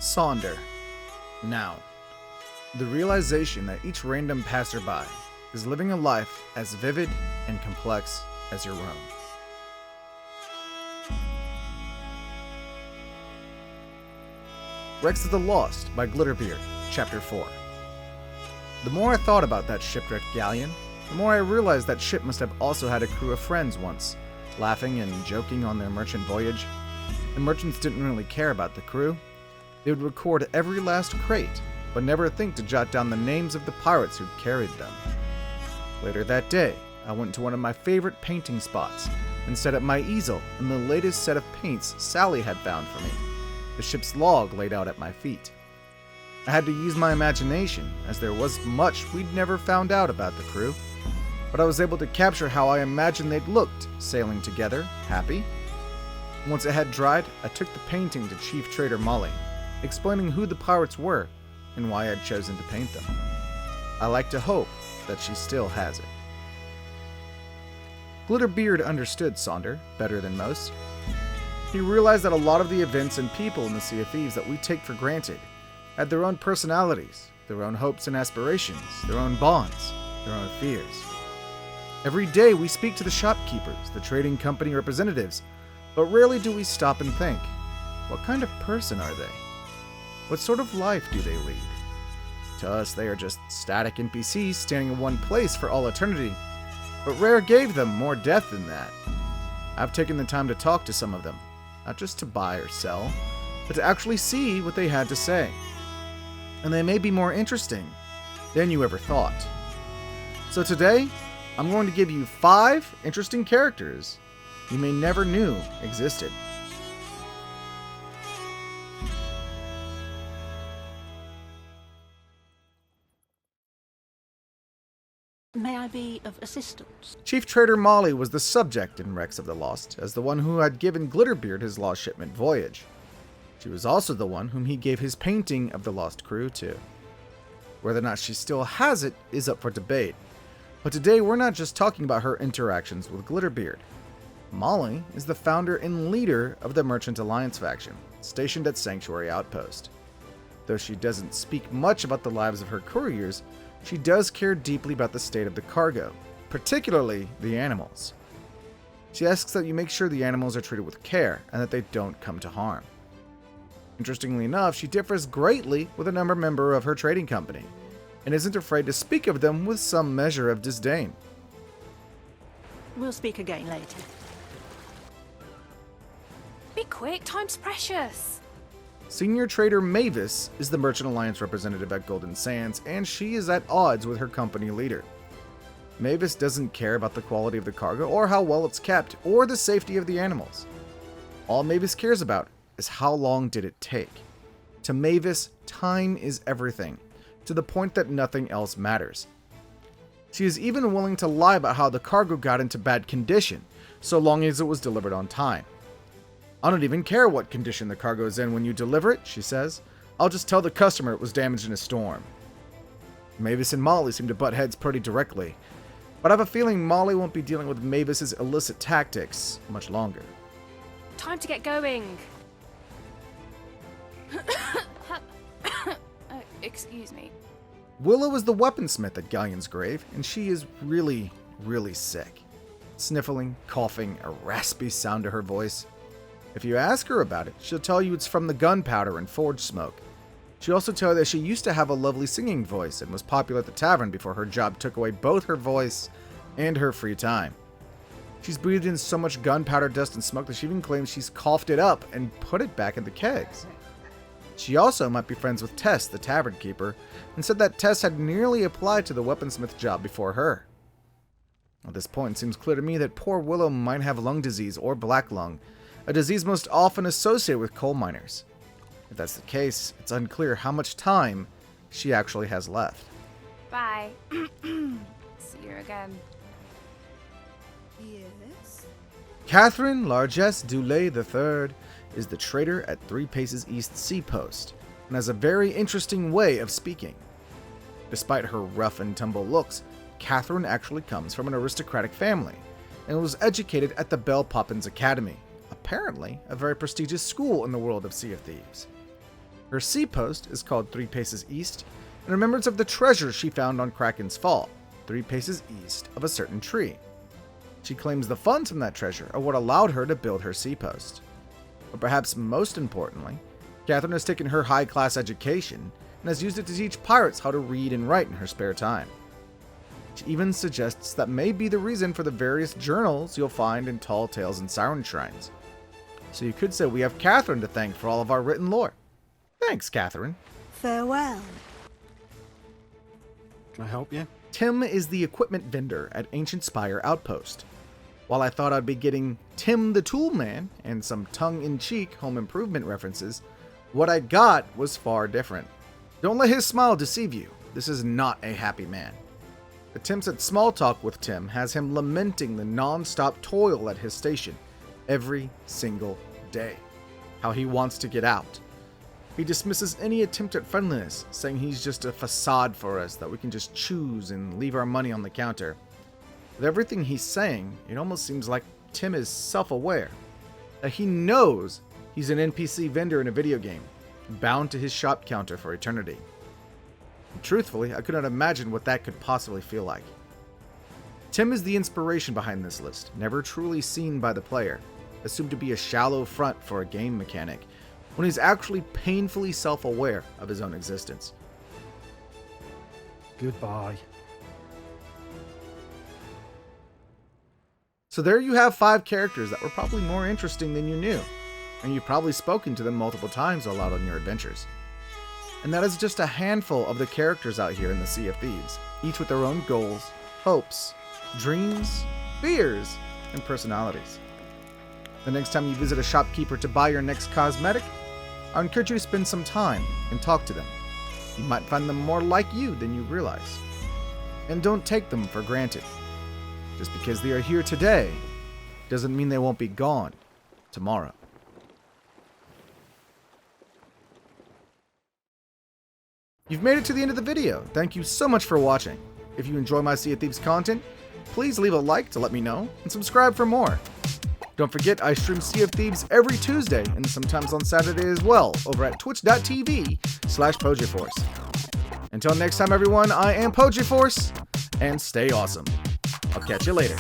Sonder. Noun. The realization that each random passerby is living a life as vivid and complex as your own. Wrecks of the Lost by Glitterbeard, Chapter 4. The more I thought about that shipwrecked galleon, the more I realized that ship must have also had a crew of friends once, laughing and joking on their merchant voyage. The merchants didn't really care about the crew. They would record every last crate, but never think to jot down the names of the pirates who'd carried them. Later that day, I went to one of my favorite painting spots and set up my easel in the latest set of paints Sally had found for me, the ship's log laid out at my feet. I had to use my imagination, as there was much we'd never found out about the crew, but I was able to capture how I imagined they'd looked, sailing together, happy. Once it had dried, I took the painting to Chief Trader Molly, explaining who the pirates were and why I'd chosen to paint them. I like to hope that she still has it. Glitterbeard understood Sonder better than most. He realized that a lot of the events and people in the Sea of Thieves that we take for granted had their own personalities, their own hopes and aspirations, their own bonds, their own fears. Every day we speak to the shopkeepers, the trading company representatives, but rarely do we stop and think, what kind of person are they? What sort of life do they lead? To us, they are just static NPCs standing in one place for all eternity, but Rare gave them more depth than that. I've taken the time to talk to some of them, not just to buy or sell, but to actually see what they had to say. And they may be more interesting than you ever thought. So today, I'm going to give you 5 interesting characters you may never knew existed. May I be of assistance? Chief Trader Molly was the subject in Wrecks of the Lost, as the one who had given Glitterbeard his lost shipment voyage. She was also the one whom he gave his painting of the lost crew to. Whether or not she still has it is up for debate, but today we're not just talking about her interactions with Glitterbeard. Molly is the founder and leader of the Merchant Alliance faction, stationed at Sanctuary Outpost. Though she doesn't speak much about the lives of her couriers, she does care deeply about the state of the cargo, particularly the animals. She asks that you make sure the animals are treated with care and that they don't come to harm. Interestingly enough, she differs greatly with another member of her trading company, and isn't afraid to speak of them with some measure of disdain. We'll speak again later. Be quick, time's precious. Senior Trader Mavis is the Merchant Alliance representative at Golden Sands, and she is at odds with her company leader. Mavis doesn't care about the quality of the cargo, or how well it's kept, or the safety of the animals. All Mavis cares about is how long did it take. To Mavis, time is everything, to the point that nothing else matters. She is even willing to lie about how the cargo got into bad condition, so long as it was delivered on time. I don't even care what condition the cargo is in when you deliver it, she says. I'll just tell the customer it was damaged in a storm. Mavis and Molly seem to butt heads pretty directly, but I have a feeling Molly won't be dealing with Mavis's illicit tactics much longer. Time to get going. Excuse me. Willa was the weaponsmith at Galleon's grave, and she is really, really sick. Sniffling, coughing, a raspy sound to her voice. If you ask her about it, she'll tell you it's from the gunpowder and forge smoke. She'll also tell you that she used to have a lovely singing voice and was popular at the tavern before her job took away both her voice and her free time. She's breathed in so much gunpowder dust and smoke that she even claims she's coughed it up and put it back in the kegs. She also might be friends with Tess, the tavern keeper, and said that Tess had nearly applied to the weaponsmith job before her. At this point, it seems clear to me that poor Willow might have lung disease or black lung, a disease most often associated with coal miners. If that's the case, it's unclear how much time she actually has left. Bye. See you again. Yes? Catherine Largesse Dulay III is the trader at 3 Paces East Sea Post, and has a very interesting way of speaking. Despite her rough and tumble looks, Catherine actually comes from an aristocratic family, and was educated at the Bell Poppins Academy, apparently a very prestigious school in the world of Sea of Thieves. Her C-post is called 3 Paces East, in remembrance of the treasure she found on Kraken's Fall, 3 paces east of a certain tree. She claims the funds from that treasure are what allowed her to build her C-post. But perhaps most importantly, Catherine has taken her high-class education and has used it to teach pirates how to read and write in her spare time. She even suggests that may be the reason for the various journals you'll find in Tall Tales and Siren Shrines. So you could say we have Catherine to thank for all of our written lore. Thanks, Catherine. Farewell. Can I help you? Tim is the equipment vendor at Ancient Spire Outpost. While I thought I'd be getting Tim the Tool Man and some tongue-in-cheek home improvement references, what I got was far different. Don't let his smile deceive you. This is not a happy man. Attempts at small talk with Tim has him lamenting the non-stop toil at his station every single day. How he wants to get out. He dismisses any attempt at friendliness, saying he's just a facade for us that we can just choose and leave our money on the counter. With everything he's saying, it almost seems like Tim is self-aware. That he knows he's an NPC vendor in a video game, bound to his shop counter for eternity. And truthfully, I could not imagine what that could possibly feel like. Tim is the inspiration behind this list, never truly seen by the player, assumed to be a shallow front for a game mechanic, when he's actually painfully self-aware of his own existence. Goodbye. So there you have 5 characters that were probably more interesting than you knew, and you've probably spoken to them multiple times aloud on your adventures. And that is just a handful of the characters out here in the Sea of Thieves, each with their own goals, hopes, dreams, fears, and personalities. The next time you visit a shopkeeper to buy your next cosmetic, I encourage you to spend some time and talk to them. You might find them more like you than you realize. And don't take them for granted. Just because they are here today doesn't mean they won't be gone tomorrow. You've made it to the end of the video. Thank you so much for watching. If you enjoy my Sea of Thieves content, please leave a like to let me know and subscribe for more. Don't forget, I stream Sea of Thieves every Tuesday and sometimes on Saturday as well over at twitch.tv/PojeForce. Until next time, everyone, I am PojeForce, and stay awesome. I'll catch you later.